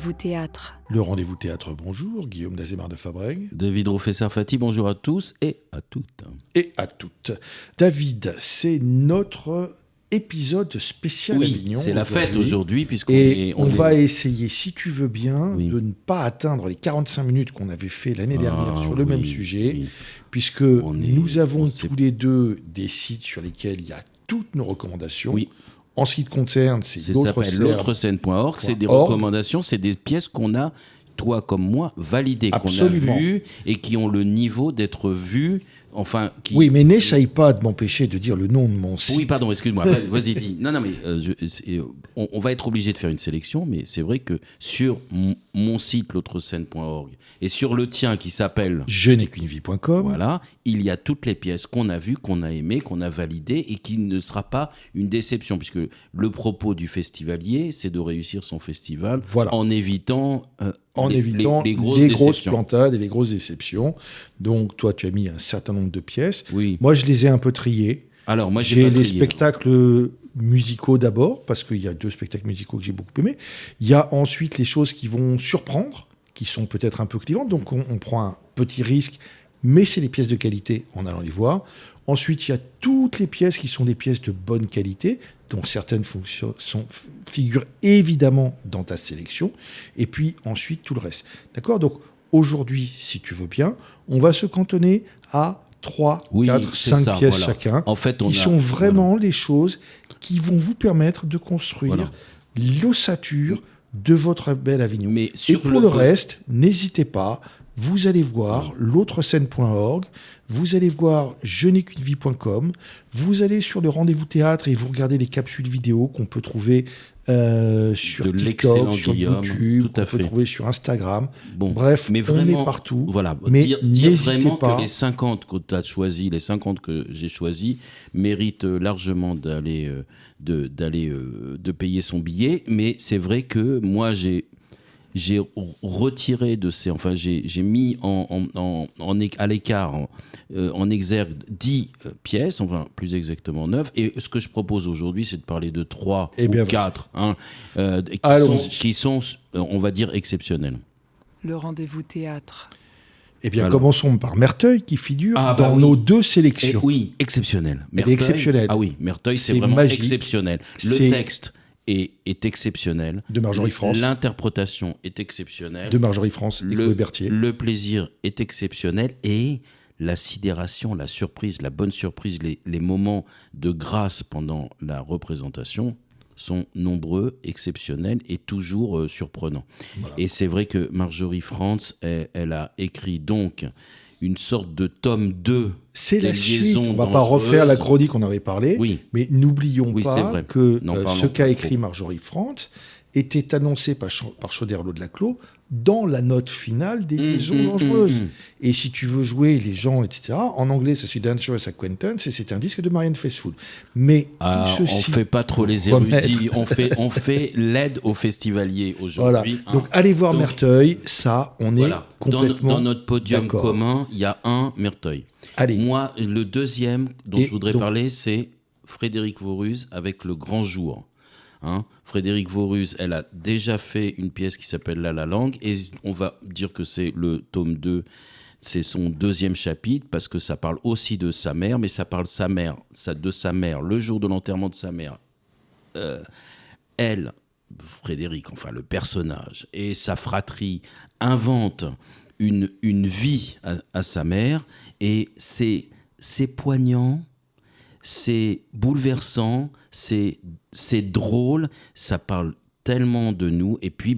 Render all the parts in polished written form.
rendez-vous théâtre. Le rendez-vous théâtre, bonjour. Guillaume Nazémar de Fabrègue. David Roffer-Sarfati, bonjour à tous et à toutes. Et à toutes. David, c'est notre épisode spécial Avignon. C'est la fête aujourd'hui, puisqu'on on va essayer, si tu veux bien, de ne pas atteindre les 45 minutes qu'on avait fait l'année dernière sur le même sujet, puisque nous avons tous les deux des sites sur lesquels il y a toutes nos recommandations. Oui. En ce qui te concerne, c'est ça s'appelle l'autrescène.org. C'est des recommandations, c'est des pièces qu'on a, toi comme moi, validées, qu'on a vues et qui ont le niveau d'être vues. Enfin, Oui, mais n'essaye pas de m'empêcher de dire le nom de mon site. Oui, pardon, excuse-moi. Vas-y, dis. Non, mais on va être obligé de faire une sélection, mais c'est vrai que sur mon site, l'autrescène.org, et sur le tien qui s'appelle Je n'ai qu'une vie.com, voilà, il y a toutes les pièces qu'on a vues, qu'on a aimées, qu'on a validées et qui ne sera pas une déception, puisque le propos du festivalier, c'est de réussir son festival en évitant les grosses plantades et les grosses déceptions. Donc, toi, tu as mis un certain nombre de pièces. Oui. Moi, je les ai un peu triées. Alors, moi, j'ai les spectacles musicaux d'abord, parce qu'il y a 2 spectacles musicaux que j'ai beaucoup aimés. Il y a ensuite les choses qui vont surprendre, qui sont peut-être un peu clivantes. Donc, on prend un petit risque, mais c'est des pièces de qualité en allant les voir. Ensuite, il y a toutes les pièces qui sont des pièces de bonne qualité, dont certaines figurent évidemment dans ta sélection, et puis ensuite tout le reste. D'accord ? Donc aujourd'hui, si tu veux bien, on va se cantonner à 3, 4, 5 pièces chacun, en fait, qui sont vraiment les choses qui vont vous permettre de construire l'ossature de votre bel Avignon. Mais et pour le reste, n'hésitez pas, vous allez voir l'autrescène.org, vous allez voir je n'ai qu'une vie.com, vous allez sur le rendez-vous théâtre et vous regardez les capsules vidéo qu'on peut trouver sur TikTok, sur YouTube, qu'on peut trouver sur Instagram. Bon, bref, mais vraiment, on est partout. Voilà, mais dire vraiment pas. Que les 50 que tu as choisis, les 50 que j'ai choisis, méritent largement de payer son billet. Mais c'est vrai que moi, j'ai retiré de ces... Enfin, j'ai mis à l'écart, en exergue 10 pièces, enfin plus exactement 9. Et ce que je propose aujourd'hui, c'est de parler de 3 ou 4 qui sont, on va dire, exceptionnels. Le rendez-vous théâtre. Eh bien, commençons par Merteuil, qui figure dans nos 2 sélections. Oui, exceptionnel. Elle est exceptionnelle. Ah oui, Merteuil, c'est vraiment magique. Exceptionnel. Le texte est exceptionnel. De Marjorie France. L'interprétation est exceptionnelle. De Marjorie France et Chloé Berthier. Le plaisir est exceptionnel et la sidération, la surprise, la bonne surprise, les moments de grâce pendant la représentation sont nombreux, exceptionnels et toujours surprenants. Voilà. Et c'est vrai que Marjorie France, elle a écrit donc une sorte de tome 2. C'est la suite. On ne va pas refaire la chronique qu'on avait parlé, mais n'oublions pas que ce qu'a écrit Marjorie France était annoncé par Choderlos de Laclos dans la note finale des Liaisons dangereuses. Et si tu veux jouer les gens, etc., en anglais, ça suit Dangerous Acquaintance et c'est un disque de Marianne Faithfull. Mais on ne fait pas trop les érudits, on fait l'aide aux festivaliers aujourd'hui. Voilà. Donc allez voir Merteuil, ça, on est complètement dans notre podium commun, il y a un Merteuil. Allez. Moi, le deuxième dont je voudrais parler, c'est Frédéric Voruz avec Le Grand Jour. Frédéric Voruz, elle a déjà fait une pièce qui s'appelle La Langue, et on va dire que c'est le tome 2, c'est son 2e chapitre, parce que ça parle aussi de sa mère, mais ça parle de sa mère, le jour de l'enterrement de sa mère. Frédéric, enfin le personnage, et sa fratrie inventent une vie à sa mère, et c'est poignant, c'est bouleversant, c'est drôle, ça parle tellement de nous. Et puis,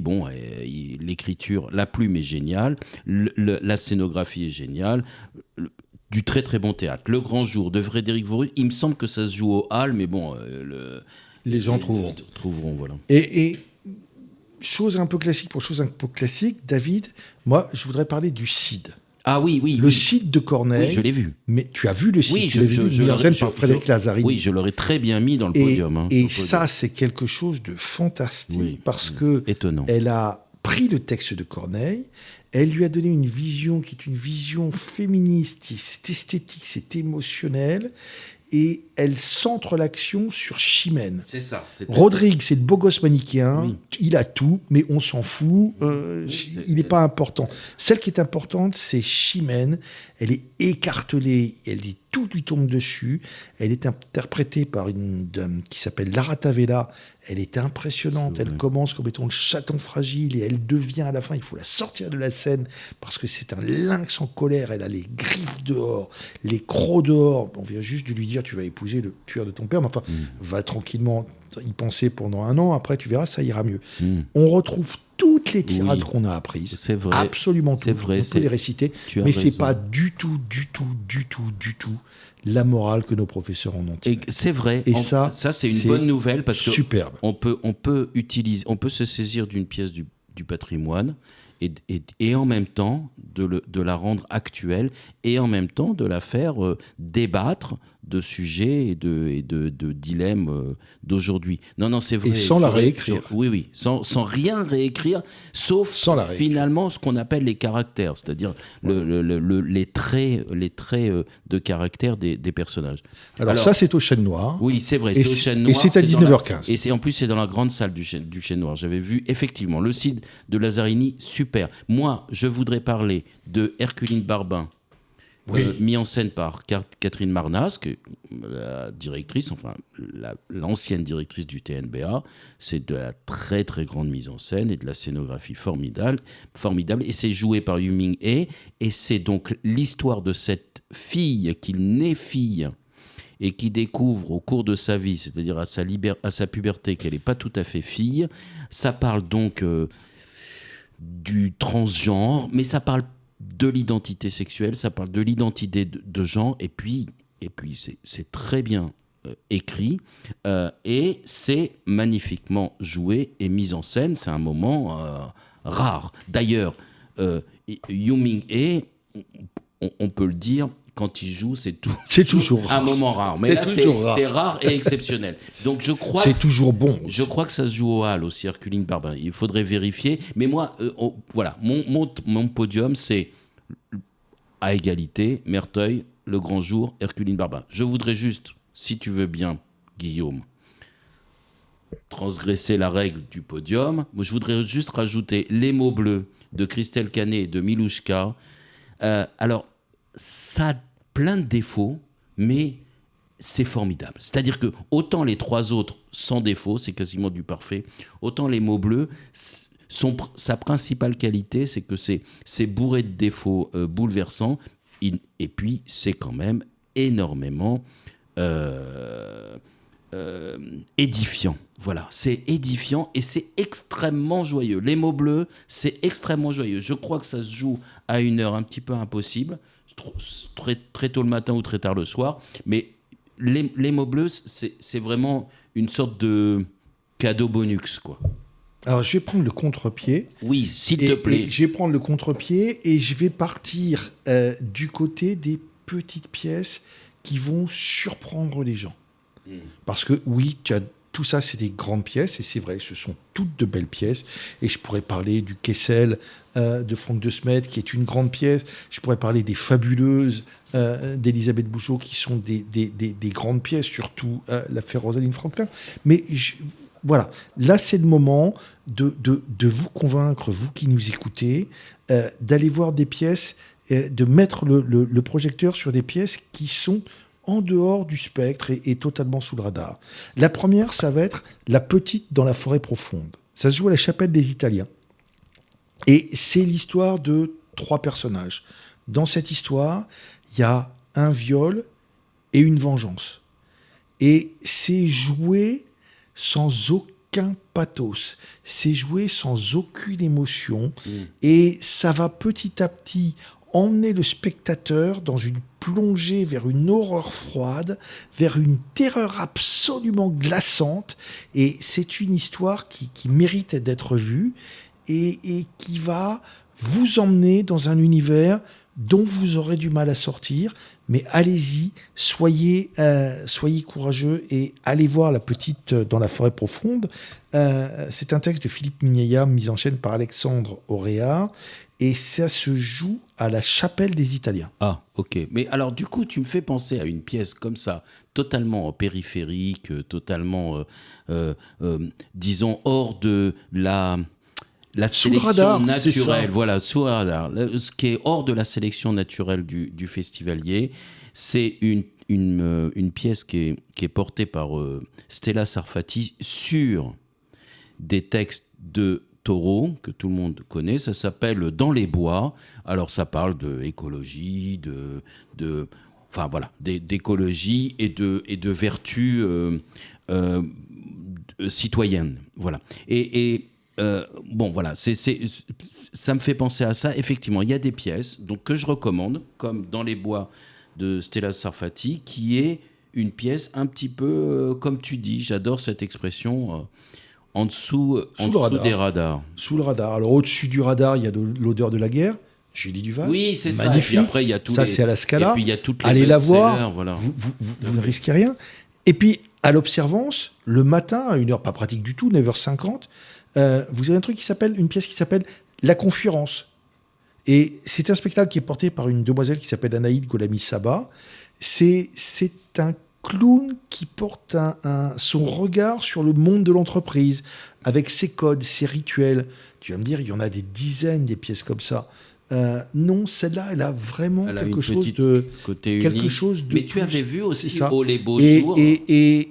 l'écriture, la plume est géniale, la scénographie est géniale, du très très bon théâtre. Le Grand Jour de Frédéric Voruz, il me semble que ça se joue au Hall, mais bon... les gens trouveront. Voilà. Et chose un peu classique pour chose un peu classique, David, moi, je voudrais parler du CID. Ah oui. Le Cid de Corneille. Oui, je l'ai vu. Mais tu as vu le Cid? Oui, tu l'as vu mis en scène par Frédéric Lazzarini. Oui, je l'aurais très bien mis dans le podium. Et ça, c'est quelque chose de fantastique parce que étonnant. Elle a pris le texte de Corneille, elle lui a donné une vision qui est une vision féministe, c'est esthétique, c'est émotionnel. et elle centre l'action sur Chimène. C'est ça. Rodrigue, c'est le beau gosse manichéen, Oui. il a tout, mais on s'en fout, il n'est pas important. Celle qui est importante, c'est Chimène, elle est écartelée, elle dit tout lui tombe dessus, elle est interprétée par une dame qui s'appelle Lara Tavella, elle est impressionnante, C'est elle vrai. commence comme étant le chaton fragile et elle devient à la fin, il faut la sortir de la scène parce que c'est un lynx en colère, elle a les griffes dehors, les crocs dehors, on vient juste de lui dire tu vas épouser le tueur de ton père, mais enfin va tranquillement y penser pendant 1 an, après tu verras ça ira mieux. On retrouve toutes les tirades Oui. qu'on a apprises, C'est vrai. absolument C'est toutes, vrai, on c'est- peut les réciter, tu as mais c'est raison. pas du tout la morale que nos professeurs en ont tirée. Et c'est vrai. Et ça, c'est une c'est bonne nouvelle parce que superbe. on peut se saisir d'une pièce du patrimoine et en même temps de la rendre actuelle et en même temps de la faire débattre de sujets et de dilemmes d'aujourd'hui. Non, c'est vrai. Et sans la réécrire. Oui, sans rien réécrire, sauf Sans la réécrire. finalement ce qu'on appelle les caractères, c'est-à-dire les traits de caractère des personnages. Alors ça, c'est au Chêne Noir. Oui, c'est vrai, Et c'est au c'est- Chêne et Noir. c'est à dans la- 19h15. Et en plus, c'est dans la grande salle du Chêne Noir. J'avais vu effectivement le site de Lazzarini, super. Moi, je voudrais parler de Herculine Barbin, Oui. mis en scène par Catherine Marnas, la directrice, enfin l'ancienne directrice du TNBA. C'est de la très très grande mise en scène et de la scénographie formidable. Et c'est joué par Yu Ming-hee. Et c'est donc l'histoire de cette fille qui naît fille et qui découvre au cours de sa vie, c'est-à-dire à sa puberté, qu'elle n'est pas tout à fait fille. Ça parle donc du transgenre, mais ça parle de l'identité sexuelle, ça parle de l'identité de genre, et puis c'est très bien écrit, et c'est magnifiquement joué et mis en scène. C'est un moment rare. D'ailleurs, Yu Ming-hee, on peut le dire, quand il joue, c'est toujours un rare. moment rare. Mais C'est là, toujours rare. c'est rare et exceptionnel. Donc je crois C'est toujours bon. je crois que ça se joue au Hall aussi, Herculine Barbin. Il faudrait vérifier. Mais moi, voilà, mon podium, c'est à égalité, Merteuil, Le Grand Jour, Herculine Barbin. Je voudrais juste, si tu veux bien, Guillaume, transgresser la règle du podium. Moi, je voudrais juste rajouter Les mots bleus de Christelle Canet et de Milouchka. Alors, ça a plein de défauts, mais c'est formidable. C'est-à-dire que autant les 3 autres sans défaut, c'est quasiment du parfait, autant Les mots bleus, sa principale qualité, c'est que c'est bourré de défauts bouleversants, et puis c'est quand même énormément édifiant. Voilà, c'est édifiant et c'est extrêmement joyeux. Les mots bleus, c'est extrêmement joyeux. Je crois que ça se joue à une heure un petit peu impossible, très, très tôt le matin ou très tard le soir, mais les mots bleus, c'est vraiment une sorte de cadeau bonus, quoi. Alors, je vais prendre le contre-pied. Oui, s'il te plaît. Je vais prendre le contre-pied et je vais partir du côté des petites pièces qui vont surprendre les gens. Parce que oui, tout ça, c'est des grandes pièces, et c'est vrai, ce sont toutes de belles pièces. Et je pourrais parler du Kessel de Franck de Smet, qui est une grande pièce. Je pourrais parler des Fabuleuses d'Elisabeth Bouchot, qui sont des grandes pièces, surtout l'affaire Rosaline Franklin. Mais voilà, là, c'est le moment de vous convaincre, vous qui nous écoutez, d'aller voir des pièces, de mettre le projecteur sur des pièces qui sont en dehors du spectre et totalement sous le radar. La première, ça va être La Petite dans la forêt profonde. Ça se joue à la Chapelle des Italiens. Et c'est l'histoire de 3 personnages. Dans cette histoire, il y a un viol et une vengeance. Et c'est joué sans aucun pathos. C'est joué sans aucune émotion. Et ça va petit à petit emmener le spectateur dans une plongée vers une horreur froide, vers une terreur absolument glaçante. Et c'est une histoire qui mérite d'être vue et qui va vous emmener dans un univers dont vous aurez du mal à sortir. Mais allez-y, soyez courageux et allez voir La Petite dans la forêt profonde. C'est un texte de Philippe Minaya, mis en scène par Alexandre Auréard. Et ça se joue à la Chapelle des Italiens. Ah, ok. Mais alors, du coup, tu me fais penser à une pièce comme ça, totalement périphérique, totalement, disons, hors de la Sous le sélection radar, c'est naturelle. ça. Voilà, sous le radar. Ce qui est hors de la sélection naturelle du festivalier, c'est une pièce qui est portée par Stella Sarfati sur des textes de Taureau, que tout le monde connaît. Ça s'appelle Dans les bois. Alors, ça parle d'écologie, enfin, voilà, d'écologie et de vertus citoyennes. Voilà. Bon, voilà, ça me fait penser à ça. Effectivement, il y a des pièces donc, que je recommande, comme Dans les bois de Stella Sarfati, qui est une pièce un petit peu, comme tu dis, j'adore cette expression, en dessous des radars. Sous le radar. Alors, au-dessus du radar, il y a l'odeur de la guerre. Julie Duval. Oui, c'est ça. Magnifique. Et puis après, il y a tous ça, les... c'est à la Scala. Et puis, il y a toutes les allez la best-sellers, voir. voilà. Vous ne risquez rien. Et puis, à l'Observance, le matin, à une heure pas pratique du tout, 9h50, vous avez une pièce qui s'appelle La Conférence. Et c'est un spectacle qui est porté par une demoiselle qui s'appelle Anaïd Golami-Saba. C'est un clown qui porte son regard sur le monde de l'entreprise, avec ses codes, ses rituels. Tu vas me dire, il y en a des dizaines des pièces comme ça. Non, celle-là, elle a vraiment quelque chose de... Mais tu avais vu aussi Oh les beaux jours. Et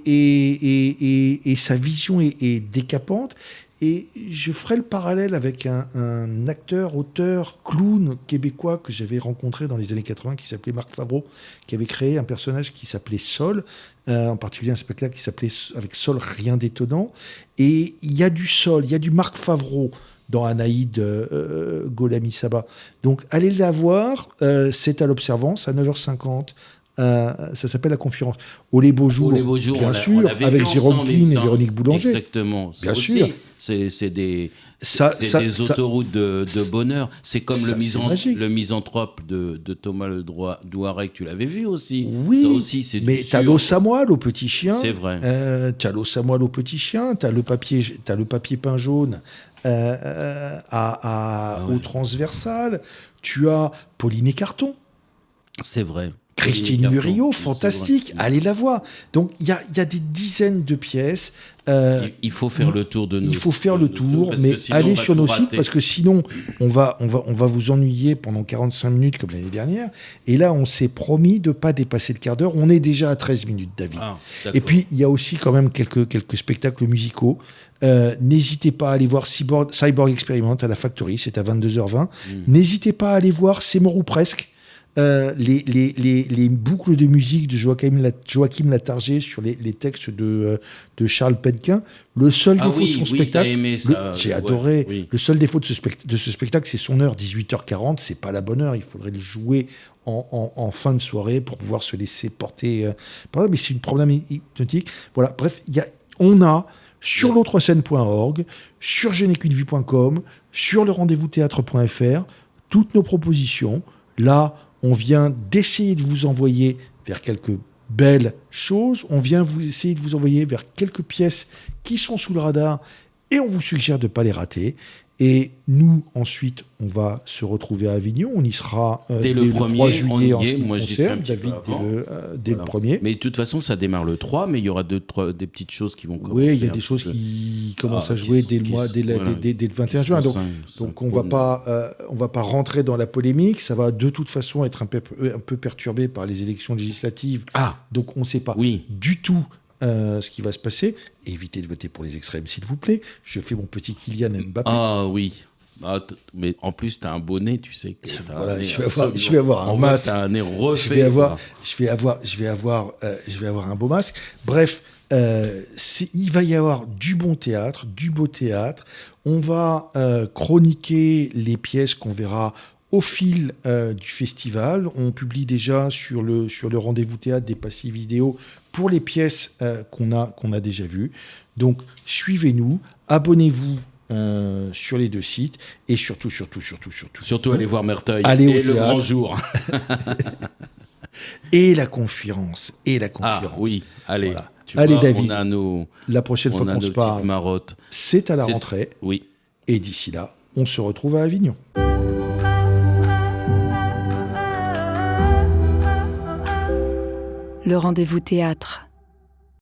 sa vision est décapante. Et je ferai le parallèle avec un acteur, auteur, clown québécois que j'avais rencontré dans les années 80 qui s'appelait Marc Favreau, qui avait créé un personnage qui s'appelait Sol, en particulier un spectacle qui s'appelait avec Sol, rien d'étonnant. Et il y a du Sol, il y a du Marc Favreau dans Anaïd Golami-Saba. Donc allez la voir, c'est à l'Observance à 9h50. Ça s'appelle La Conférence. Oh les beaux jours, bien sûr, avec Jérôme Klein et Véronique Boulanger. Exactement. Bien sûr. C'est des autoroutes de bonheur. C'est comme le misanthrope de Thomas Le Douareg. Tu l'avais vu aussi. Oui, ça aussi, c'est mais t'as l'os à moelle au petit chien. C'est vrai. T'as l'os à moelle au petit chien. T'as le papier peint jaune au transversal. Tu as Pauline et Carton. C'est vrai. Christine Murillo, fantastique, allez la voir. Donc il y a des dizaines de pièces. Il faut faire le tour de nos. Il faut faire le tour, mais allez sur nos sites parce que sinon on va vous ennuyer pendant 45 minutes comme l'année dernière. Et là, on s'est promis de ne pas dépasser le quart d'heure. On est déjà à 13 minutes, David. Et puis il y a aussi quand même quelques spectacles musicaux. N'hésitez pas à aller voir Cyborg Experiment à la Factory, c'est à 22h20. N'hésitez pas à aller voir C'est mort ou presque. Les boucles de musique de Joachim Latarjet sur les textes de Charles Penquin. Le seul défaut de son spectacle, j'ai adoré. Oui. Le seul défaut de ce spectacle, c'est son heure, 18h40. C'est pas la bonne heure. Il faudrait le jouer en fin de soirée pour pouvoir se laisser porter. Mais c'est un problème hypnotique. Voilà. Bref, on a sur l'autrescène.org, sur je'n'ai-qu'une-vie.com, sur le rendez-vous-théâtre.fr, toutes nos propositions. Là, on vient d'essayer de vous envoyer vers quelques belles choses. On vient essayer de vous envoyer vers quelques pièces qui sont sous le radar et on vous suggère de ne pas les rater. Et nous, ensuite, on va se retrouver à Avignon. On y sera dès le 3 juillet en moi, j'y serai David dès le 1er. Mais de toute façon, ça démarre le 3, mais il y aura des petites choses qui vont commencer. Oui, il y a des choses qui commencent à jouer dès le 21 juin. Donc on va pas rentrer dans la polémique. Ça va de toute façon être un peu perturbé par les élections législatives. Donc on ne sait pas du tout ce qui va se passer. Évitez de voter pour les extrêmes, s'il vous plaît. Je fais mon petit Kylian Mbappé. Ah oui. Mais en plus, tu as un bonnet, tu sais. Que voilà, je vais avoir un masque. Tu as un nez refait. Je vais avoir un beau masque. Bref, il va y avoir du bon théâtre, du beau théâtre. On va chroniquer les pièces qu'on verra au fil du festival. On publie déjà sur le rendez-vous théâtre des passifs vidéo pour les pièces qu'on a déjà vues. Donc, suivez-nous, abonnez-vous sur les deux sites et surtout allez voir Merteuil et le grand jour. et la conférence. Oui, allez. Voilà. Allez, David, la prochaine fois qu'on se parle, c'est à la rentrée. Oui. Et d'ici là, on se retrouve à Avignon. Le rendez-vous théâtre.